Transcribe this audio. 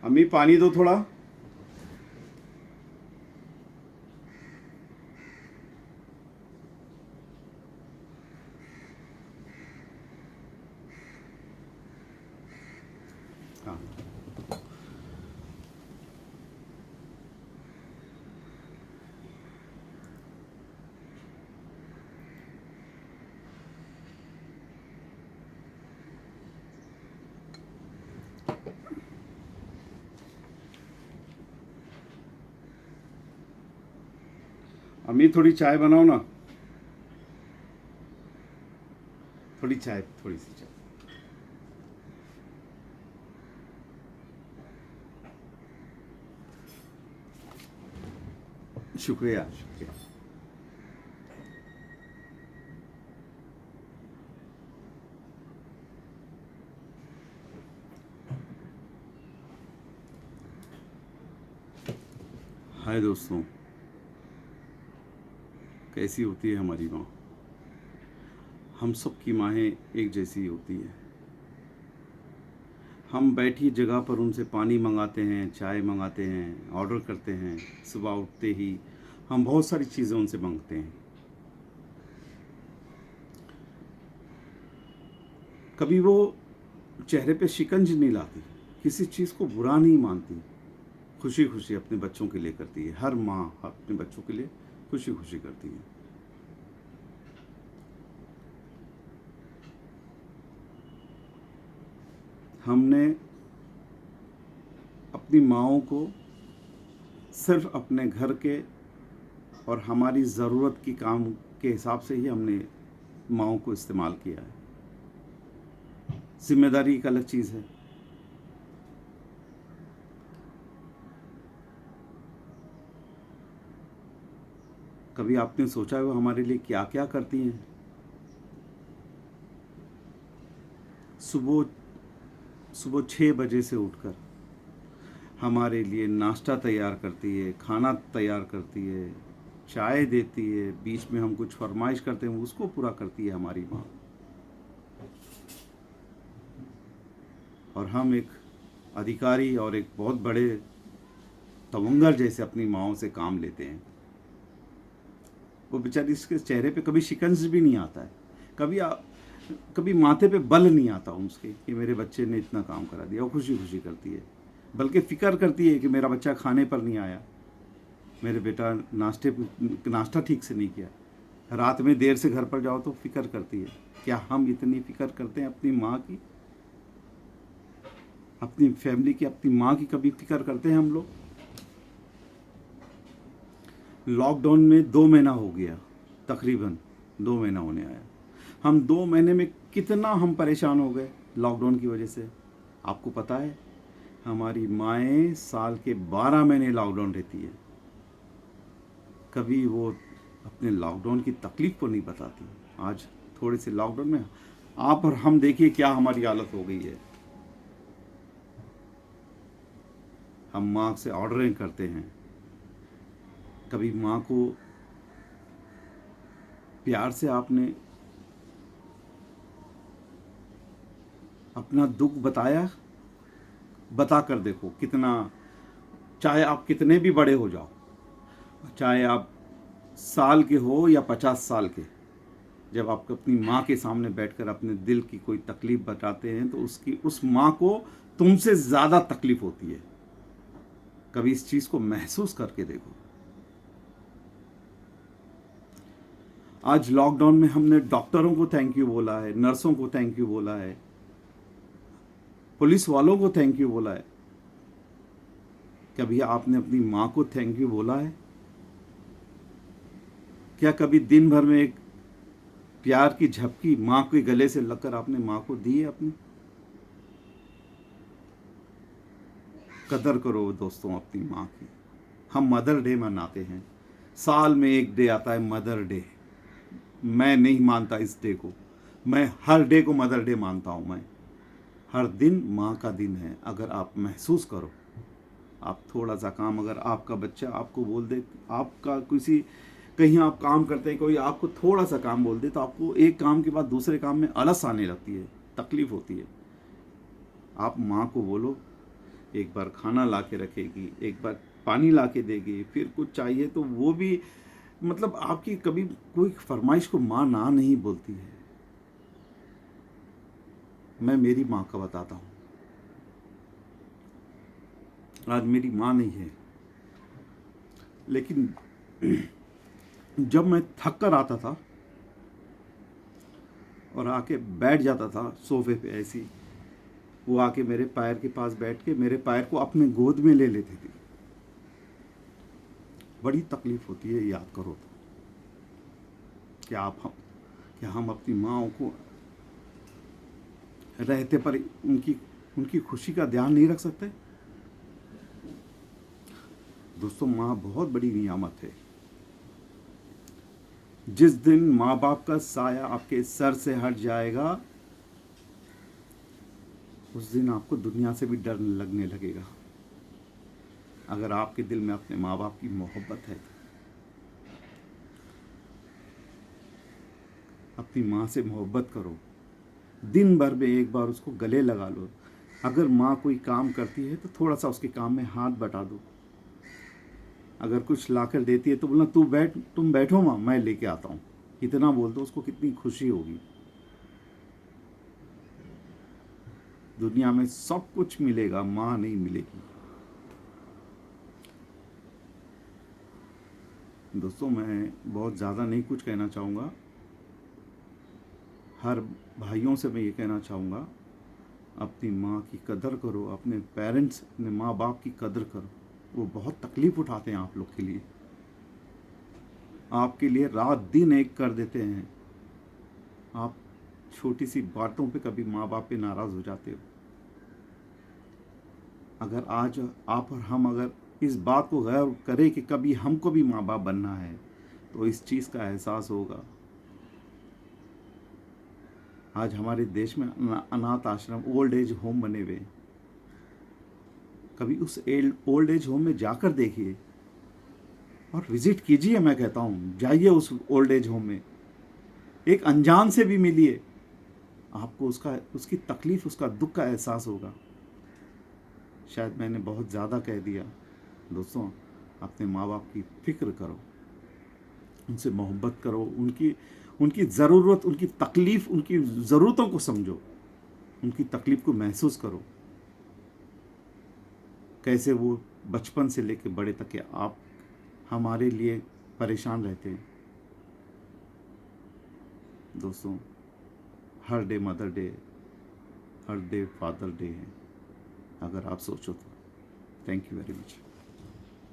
अम्मी पानी दो थोड़ा। हाँ, अम्मी थोड़ी चाय बनाओ ना। थोड़ी चाय, थोड़ी सी चाय। शुक्रिया शुक्रिया। हाय दोस्तों, कैसी होती है हमारी माँ। हम सब की माहें एक जैसी होती हैं। हम बैठी जगह पर उनसे पानी मंगाते हैं, चाय मंगाते हैं, ऑर्डर करते हैं। सुबह उठते ही हम बहुत सारी चीज़ें उनसे मांगते हैं। कभी वो चेहरे पे शिकंज नहीं लाती, किसी चीज़ को बुरा नहीं मानती, खुशी खुशी अपने बच्चों के लिए करती है। हर माँ अपने बच्चों के लिए खुशी खुशी करती है। हमने अपनी माँओं को सिर्फ अपने घर के और हमारी ज़रूरत की काम के हिसाब से ही हमने माँओं को इस्तेमाल किया है। जिम्मेदारी एक अलग चीज़ है। कभी आपने सोचा है वो हमारे लिए क्या क्या करती हैं? सुबह सुबह 6 बजे से उठकर हमारे लिए नाश्ता तैयार करती है, खाना तैयार करती है, चाय देती है, बीच में हम कुछ फरमाइश करते हैं उसको पूरा करती है हमारी माँ। और हम एक अधिकारी और एक बहुत बड़े तवंगर जैसे अपनी माँओं से काम लेते हैं। वो बेचारी, इसके चेहरे पे कभी शिकंज भी नहीं आता है, कभी माथे पे बल नहीं आता उसके कि मेरे बच्चे ने इतना काम करा दिया। वो खुशी खुशी करती है, बल्कि फ़िक्र करती है कि मेरा बच्चा खाने पर नहीं आया, मेरे बेटा नाश्ता ठीक से नहीं किया, रात में देर से घर पर जाओ तो फिक्र करती है। क्या हम इतनी फिक्र करते हैं अपनी माँ की, अपनी फैमिली की, अपनी माँ की कभी फिक्र करते हैं हम लोग? लॉकडाउन में 2 महीना हो गया, तकरीबन 2 महीना होने आया। हम 2 महीने में कितना हम परेशान हो गए लॉकडाउन की वजह से। आपको पता है, हमारी माएँ साल के 12 महीने लॉकडाउन रहती है। कभी वो अपने लॉकडाउन की तकलीफ़ को नहीं बताती। आज थोड़े से लॉकडाउन में आप और हम देखिए क्या हमारी हालत हो गई है। हम माँ से ऑर्डरें करते हैं। कभी माँ को प्यार से आपने अपना दुख बताया? बता कर देखो कितना, चाहे आप कितने भी बड़े हो जाओ, चाहे आप साल के हो या 50 साल के, जब आप अपनी माँ के सामने बैठकर अपने दिल की कोई तकलीफ़ बताते हैं तो उसकी, उस माँ को तुमसे ज़्यादा तकलीफ़ होती है। कभी इस चीज़ को महसूस करके देखो। आज लॉकडाउन में हमने डॉक्टरों को थैंक यू बोला है, नर्सों को थैंक यू बोला है, पुलिस वालों को थैंक यू बोला है। कभी आपने अपनी माँ को थैंक यू बोला है? क्या कभी दिन भर में एक प्यार की झपकी माँ के गले से लगकर आपने माँ को दी है अपनी? कदर करो दोस्तों अपनी माँ की। हम मदर डे मनाते हैं, साल में एक डे आता है मदर डे। मैं नहीं मानता इस डे को, मैं हर डे को मदर डे मानता हूँ। मैं हर दिन माँ का दिन है। अगर आप महसूस करो, आप थोड़ा सा काम, अगर आपका बच्चा आपको बोल दे, आपका किसी, कहीं आप काम करते हैं, कोई आपको थोड़ा सा काम बोल दे तो आपको एक काम के बाद दूसरे काम में आलस आने लगती है, तकलीफ़ होती है। आप माँ को बोलो एक बार खाना ला के रखेगी, एक बार पानी ला के देगी, फिर कुछ चाहिए तो वो भी, मतलब आपकी कभी कोई फरमाइश को माँ ना नहीं बोलती है। मैं मेरी माँ का बताता हूँ। आज मेरी माँ नहीं है, लेकिन जब मैं थक कर आता था और आके बैठ जाता था सोफे पे, ऐसी वो आके मेरे पैर के पास बैठ के मेरे पैर को अपने गोद में ले लेती थी। बड़ी तकलीफ होती है याद करो तो, कि हम अपनी माँओं को रहते पर उनकी उनकी खुशी का ध्यान नहीं रख सकते। दोस्तों, माँ बहुत बड़ी नियामत है। जिस दिन माँ बाप का साया आपके सर से हट जाएगा, उस दिन आपको दुनिया से भी डर लगने लगेगा। अगर आपके दिल में अपने माँ बाप की मोहब्बत है, अपनी माँ से मोहब्बत करो। दिन भर में एक बार उसको गले लगा लो। अगर माँ कोई काम करती है तो थोड़ा सा उसके काम में हाथ बटा दो। अगर कुछ लाकर देती है तो बोलना, तुम बैठो माँ, मैं लेके आता हूँ। इतना बोल दो, उसको कितनी खुशी होगी। दुनिया में सब कुछ मिलेगा, माँ नहीं मिलेगी। दोस्तों, मैं बहुत ज़्यादा नहीं कुछ कहना चाहूँगा। हर भाइयों से मैं ये कहना चाहूँगा, अपनी माँ की कदर करो, अपने पेरेंट्स, अपने माँ बाप की कदर करो। वो बहुत तकलीफ़ उठाते हैं आप लोग के लिए, आपके लिए रात दिन एक कर देते हैं। आप छोटी सी बातों पे कभी माँ बाप पे नाराज़ हो जाते हो। अगर आज आप और हम अगर इस बात को गौर करें कि कभी हमको भी माँ बाप बनना है, तो इस चीज़ का एहसास होगा। आज हमारे देश में अनाथ आश्रम, ओल्ड एज होम बने हुए। कभी उस ओल्ड एज होम में जाकर देखिए और विजिट कीजिए। मैं कहता हूँ, जाइए उस ओल्ड एज होम में, एक अनजान से भी मिलिए। आपको उसकी तकलीफ़, उसका दुख का एहसास होगा। शायद मैंने बहुत ज़्यादा कह दिया। दोस्तों, अपने माँ बाप की फ़िक्र करो, उनसे मोहब्बत करो, उनकी उनकी ज़रूरत, उनकी तकलीफ़, उनकी ज़रूरतों को समझो, उनकी तकलीफ़ को महसूस करो। कैसे वो बचपन से लेकर बड़े तक के आप हमारे लिए परेशान रहते हैं। दोस्तों, हर डे मदर डे, हर डे फादर डे है, अगर आप सोचो तो। Thank you very much.